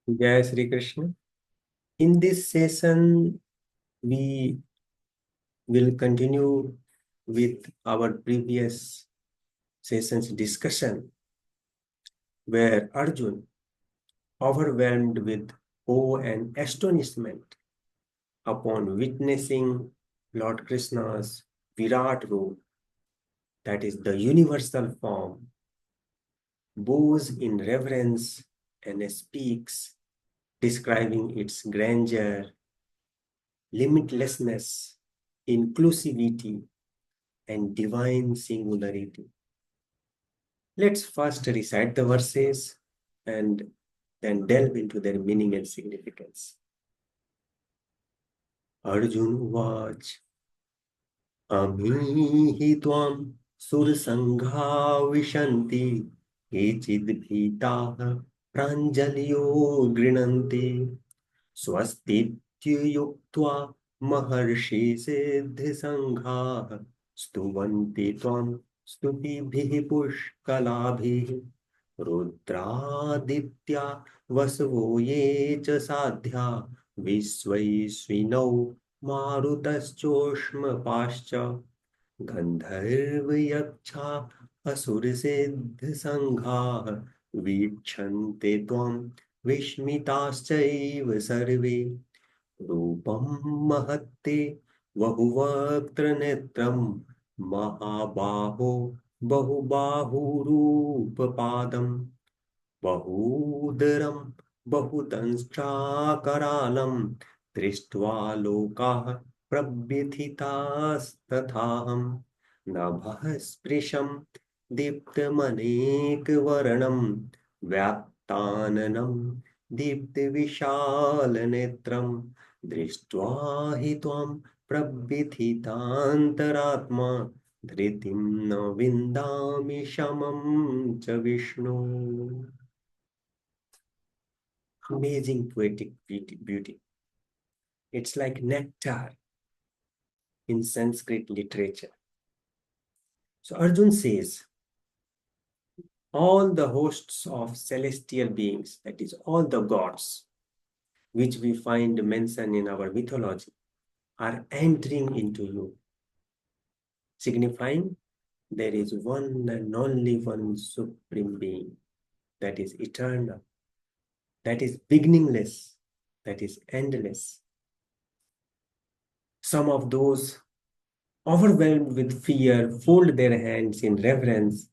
Jai Sri Krishna. In this session, we will continue with our previous session's discussion, where Arjuna, overwhelmed with awe and astonishment upon witnessing Lord Krishna's Virāt Rūpa, that is the universal form, bows in reverence and speaks, describing its grandeur, limitlessness, inclusivity, and divine singularity. Let's first recite the verses and then delve into their meaning and significance. Arjuna Vach Amihi Tvam Sursangha Vishanti Kechid Bhitaha Pranjalyo Grinanti Swastityu Maharshi Siddhi Sangha Stuvanti Tvam Stupibhi Pushkalabhi Rudraditya Vasvo Ye Cha Sadhya Visvaisvinau Marutaschoshma Pascha Gandharvyaksha Asuriddhi Sangha Vicchante Tvam Vishmitaschaiva Sarve Rupam Mahatte Vahuvaktra Netram Mahabaho Bahubahurupapadam Bahudaram Bahudanstrakaralam Drishtva Lokah Prabhythitastathaham Nabhasprisham Diptamanekvaranam Vyattananam Diptivishalanetram Drishtva hi tvam Prabhythitantaratma Dhritim na vindami shamam cha Vishnu. Amazing poetic beauty. It's like nectar in Sanskrit literature. So Arjun says, all the hosts of celestial beings, that is all the gods, which we find mentioned in our mythology, are entering into you, signifying there is one and only one supreme being that is eternal, that is beginningless, that is endless. Some of those overwhelmed with fear fold their hands in reverence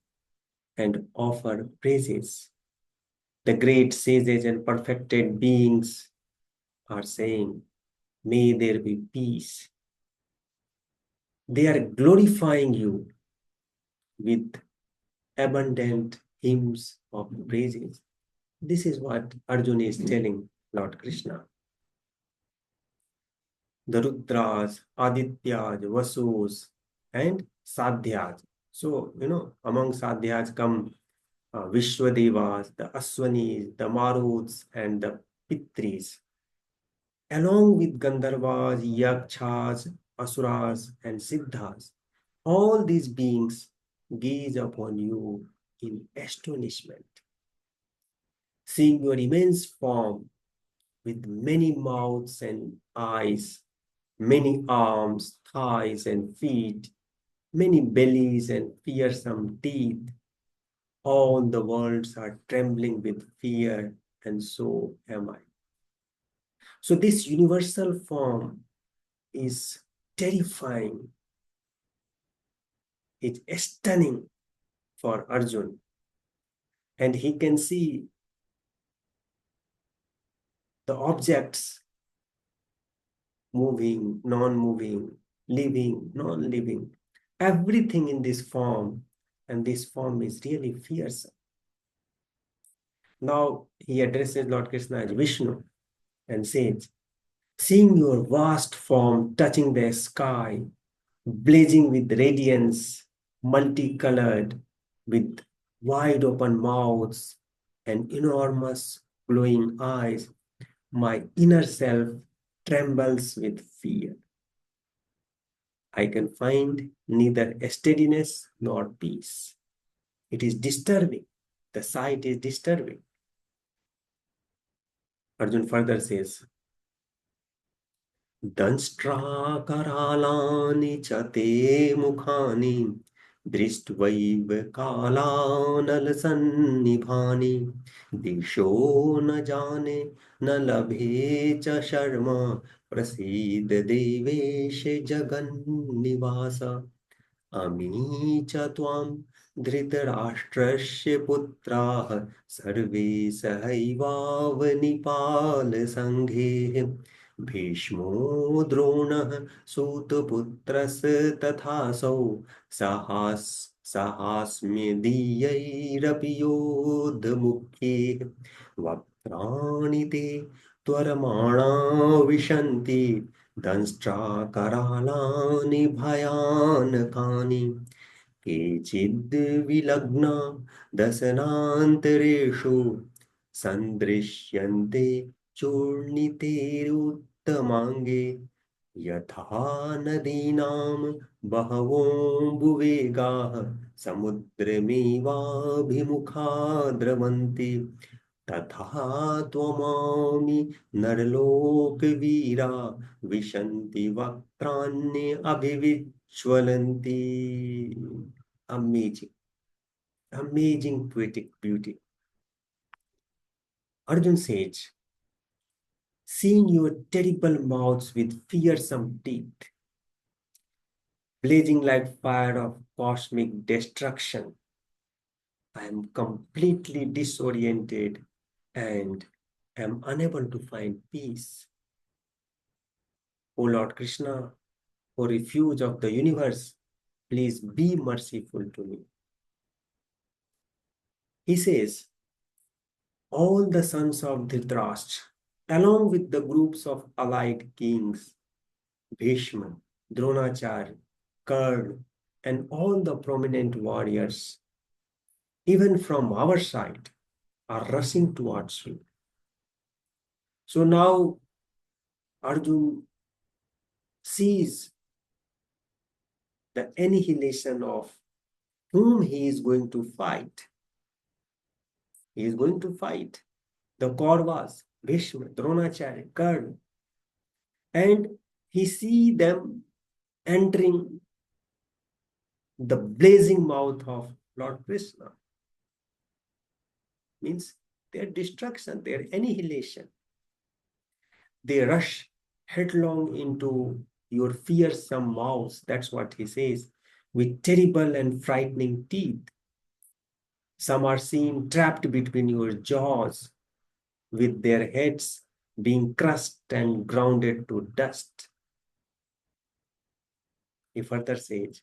and offer praises. The great sages and perfected beings are saying, may there be peace. They are glorifying you with abundant hymns of praises. This is what Arjuna is telling Lord Krishna. The Rudras, Adityas, Vasus, and Sadhyas. So, among Sadhyas come Vishwadevas, the Aswanis, the Maruts, and the Pitris, along with Gandharvas, Yakshas, Asuras, and Siddhas. All these beings gaze upon you in astonishment, seeing your immense form with many mouths and eyes, many arms, thighs, and feet, many bellies and fearsome teeth. All the worlds are trembling with fear, and so am I. So this universal form is terrifying. It's stunning for Arjuna. And he can see the objects moving, non-moving, living, non-living, everything in this form, and this form is really fearsome. Now he addresses Lord Krishna as Vishnu and says, seeing your vast form touching the sky, blazing with radiance, multicolored, with wide open mouths and enormous glowing eyes, my inner self trembles with fear. I can find neither steadiness nor peace. It is disturbing. The sight is disturbing. Arjun further says, Danshtra karalani chate mukhani dristvaiv kalanal sannibhani disho na jane na labhe cha sharma prasid devesh jagan nivasa अमी च त्वां धृतराष्ट्रस्य पुत्राः सर्वे सहैवावनिपालसङ्घे भीष्मो द्रोणः सूतपुत्रस्तथासौ सहास्म्यदीयैरपि योद्धमुख्ये वक्त्राणि ते त्वरमाणा विशन्ति दंष्ट्राकरालानि भयानकानि केचिद् विलग्ना दशनान्तरेषु सन्दृश्यन्ते चूर्णितेरुत्तमाङ्गे यथा नदीनां बहवोऽम्बुवेगाः समुद्रमेवाभिमुखा द्रवन्ति तथा त्वमामि नरलोकवीरा विशन्ति वक्त्राण्ये अभिविज्वलन्ति. Amazing, amazing poetic beauty. Arjun says, seeing your terrible mouths with fearsome teeth, blazing like fire of cosmic destruction, I am completely disoriented and am unable to find peace. O Lord Krishna, O refuge of the universe, please be merciful to me. He says, all the sons of Dhritarashtra, along with the groups of allied kings, Bhishma, Dronacharya, Karna, and all the prominent warriors, even from our side, are rushing towards you. So now Arjuna sees the annihilation of whom he is going to fight. He is going to fight the Kauravas, Bhishma, Dronacharya, Karna, and he sees them entering the blazing mouth of Lord Krishna. Means their destruction, their annihilation. They rush headlong into your fearsome mouths. That's what he says, with terrible and frightening teeth. Some are seen trapped between your jaws, with their heads being crushed and grounded to dust. He further says,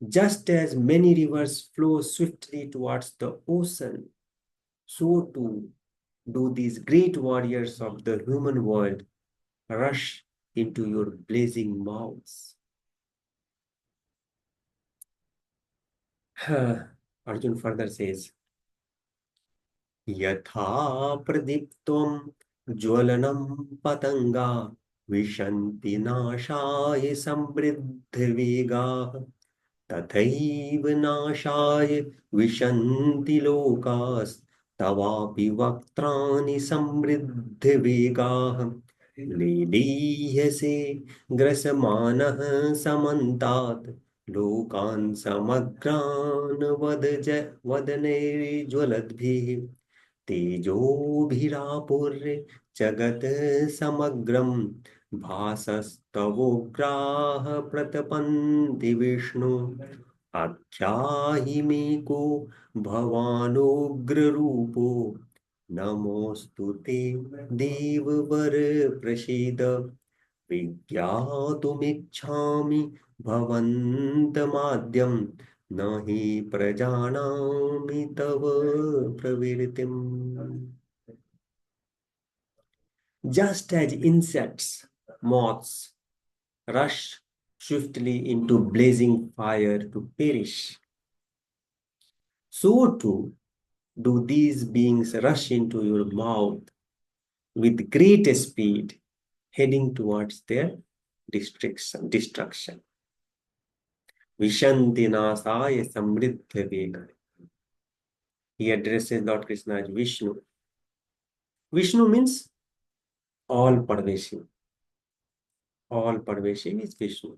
just as many rivers flow swiftly towards the ocean, so too do these great warriors of the human world rush into your blazing mouths. Arjun further says, Yatha pradiptvam jwalanam patanga vishanti nashaya samriddha तथैव नाशाय विशन्ति लोकास् तवापि वक्त्राणि समृद्धवेगाः लीलीयसे ग्रसमानः समन्तात् लोकान् समग्रान् वदनैर्ज्वलद्भिः तेजोभिरापुर्य जगत् समग्रं भासस्तवोग्राः प्रतपन्ति विष्णु आख्याहि मे को भवानुग्ररूपो नमोऽस्तु ते देववर प्रसीद विज्ञातुमिच्छामि भवन्तमाद्यं न हि प्रजानामि तव प्रवृत्तिम्. Just as insects, moths rush swiftly into blazing fire to perish, so too do these beings rush into your mouth with great speed, heading towards their destruction. Vishanti nasaya samriddha vega. He addresses Lord Krishna as Vishnu. Vishnu means all-pervasive. All-pervasive is Vishnu.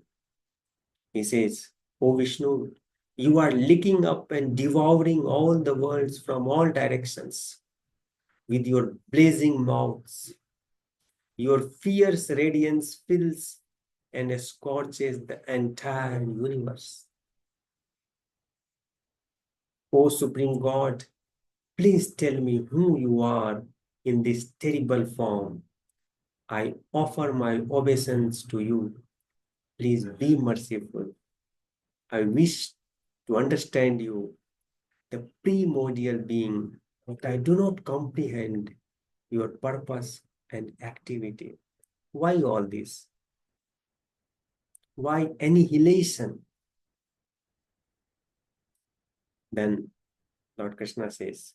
He says, "O Vishnu, you are licking up and devouring all the worlds from all directions with your blazing mouths. Your fierce radiance fills and scorches the entire universe. O Supreme God, please tell me who you are in this terrible form. I offer my obeisance to you. Please be merciful. I wish to understand you, the primordial being, but I do not comprehend your purpose and activity." Why all this? Why annihilation? Then Lord Krishna says,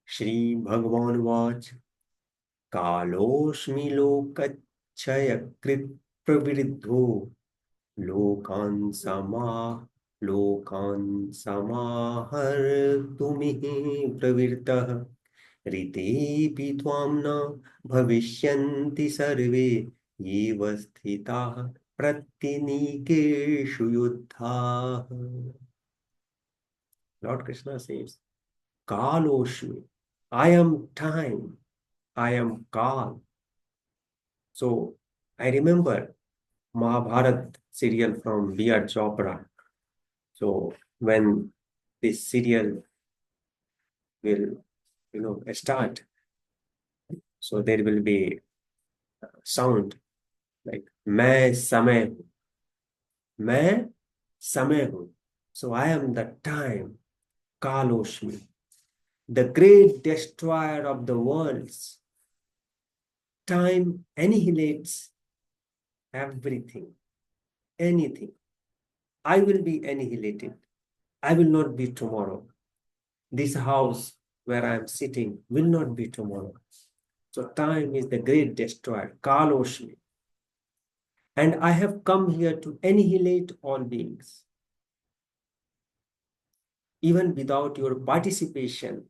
Shri Bhagavan Vach, Kaloshmi Lokachaya Krit Praviddho Lokan Samahar Tumihi Pravirtah Ritepi Tvamna Bhavishyanti Sarve Eva Sthitah Pratynikeshu Yuddha. Lord Krishna says, Kaloshmi, I am time, I am Kal. So I remember Mahabharat serial from B.R. Chopra. So when this serial will, start, so there will be sound like मैं समय हूँ, मैं समय हूँ. So I am the time, Kaloshmi, the great destroyer of the worlds. Time annihilates everything, anything. I will be annihilated. I will not be tomorrow. This house where I am sitting will not be tomorrow. So time is the great destroyer, Kaloshmi. And I have come here to annihilate all beings. Even without your participation,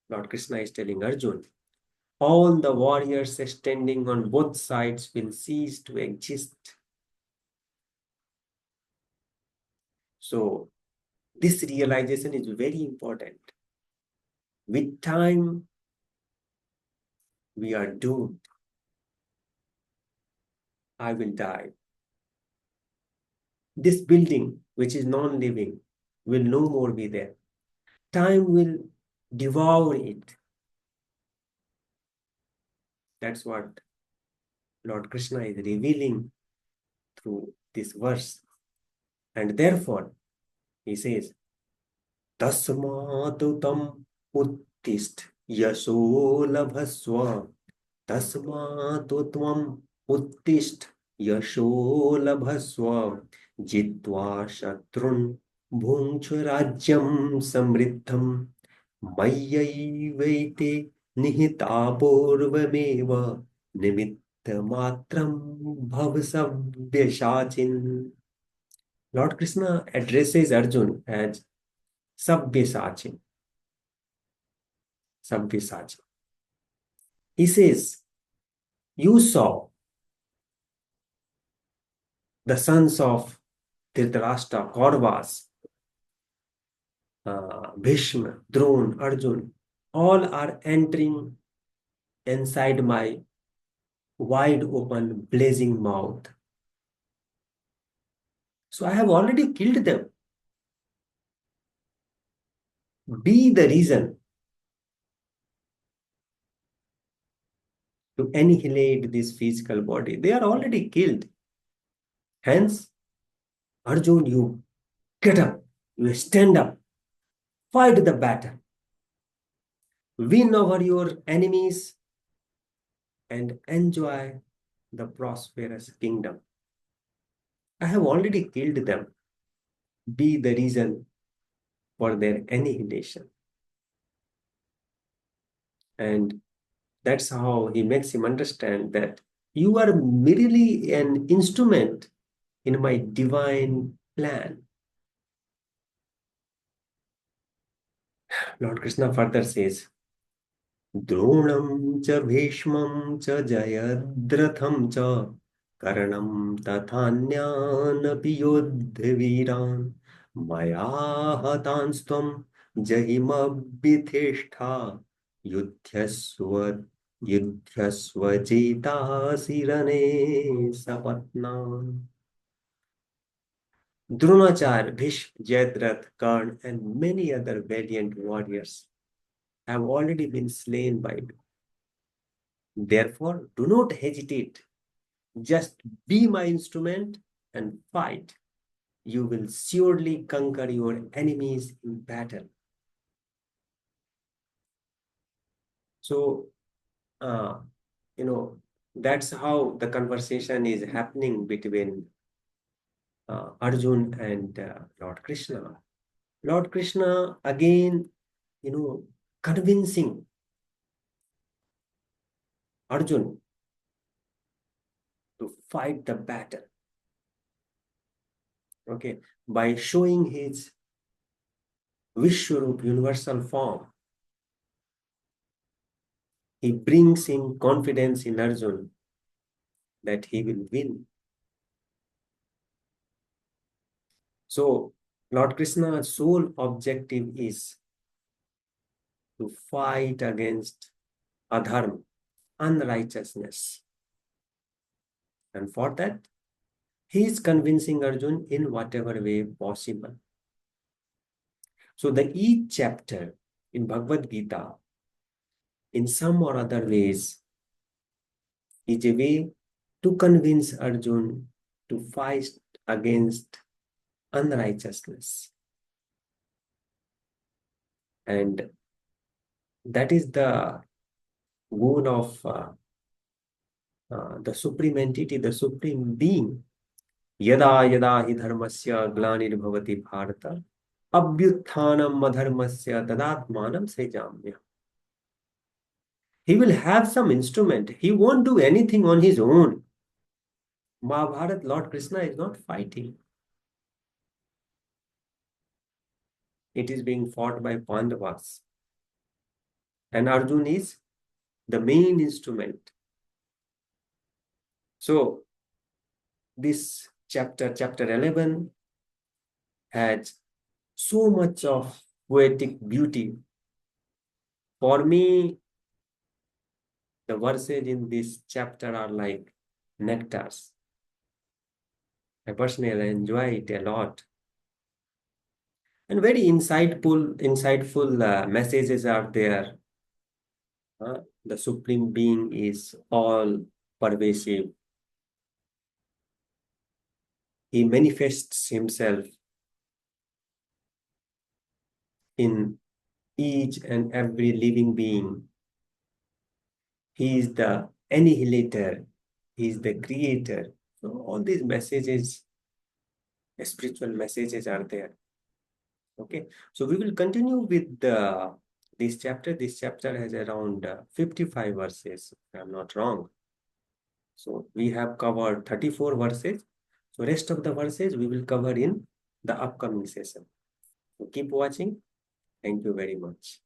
Lord Krishna is telling Arjuna, all the warriors standing on both sides will cease to exist. So this realization is very important. With time, we are doomed. I will die. This building, which is non-living, will no more be there. Time will devour it. That's what Lord Krishna is revealing through this verse. And therefore, he says, Tasmatu tam uttist yasho labhasva. Tasmatu tvam uttist yasho labhasva. Jitva shatrun bhunkshu rajyam samriddham. Mayyaivete nihita purvameva nimitta matram bhavasabhyasachin. Lord Krishna addresses Arjuna as Sabhyasachin. Sabhyasachin. He says, you saw the sons of Dhritarashtra, Kauravas, Bhishma, Drona, Arjuna, all are entering inside my wide open, blazing mouth. So I have already killed them. Be the reason to annihilate this physical body. They are already killed. Hence, Arjuna, you get up, you stand up, fight the battle, win over your enemies, and enjoy the prosperous kingdom. I have already killed them. Be the reason for their annihilation. And that's how he makes him understand that you are merely an instrument in my divine plan. Lord Krishna further says, द्रोणं च भीष्मं च जयद्रथं च कर्णं तथान्यानपि योद्धवीरान् मया हतांस्त्वं जहिमभ्यथेष्ठा युध्यस्व युध्यस्व जेतासि रणे सपत्नान्. Dronacharya, Bhishma, Jayadratha, Karna, and many other valiant warriors have already been slain by me. Therefore, do not hesitate. Just be my instrument and fight. You will surely conquer your enemies in battle. So, uh, that's how the conversation is happening between Arjun and Lord Krishna. Lord Krishna again, convincing Arjun to fight the battle. Okay, by showing his Vishwarup universal form, he brings in confidence in Arjun that he will win. So, Lord Krishna's sole objective is to fight against adharma, unrighteousness. And for that, he is convincing Arjun in whatever way possible. So, each chapter in Bhagavad Gita, in some or other ways, is a way to convince Arjun to fight against unrighteousness. And that is the goal of the supreme entity, the supreme being. Yada yada hi dharmasya glanirбhavati bharata abhyuthanam adharmasya tadatmanam sejamya. He will have some instrument. He won't do anything on his own. Mahabharat, Lord Krishna is not fighting. It is being fought by Pandavas. And Arjun is the main instrument. So, this chapter 11, has so much of poetic beauty. For me, the verses in this chapter are like nectars. I personally enjoy it a lot. And very insightful messages are there. The Supreme Being is all pervasive. He manifests himself in each and every living being. He is the annihilator. He is the creator. So all these messages, spiritual messages are there. Okay, so we will continue with this chapter. This chapter has around 55 verses, if I'm not wrong. So we have covered 34 verses. So rest of the verses we will cover in the upcoming session. So keep watching. Thank you very much.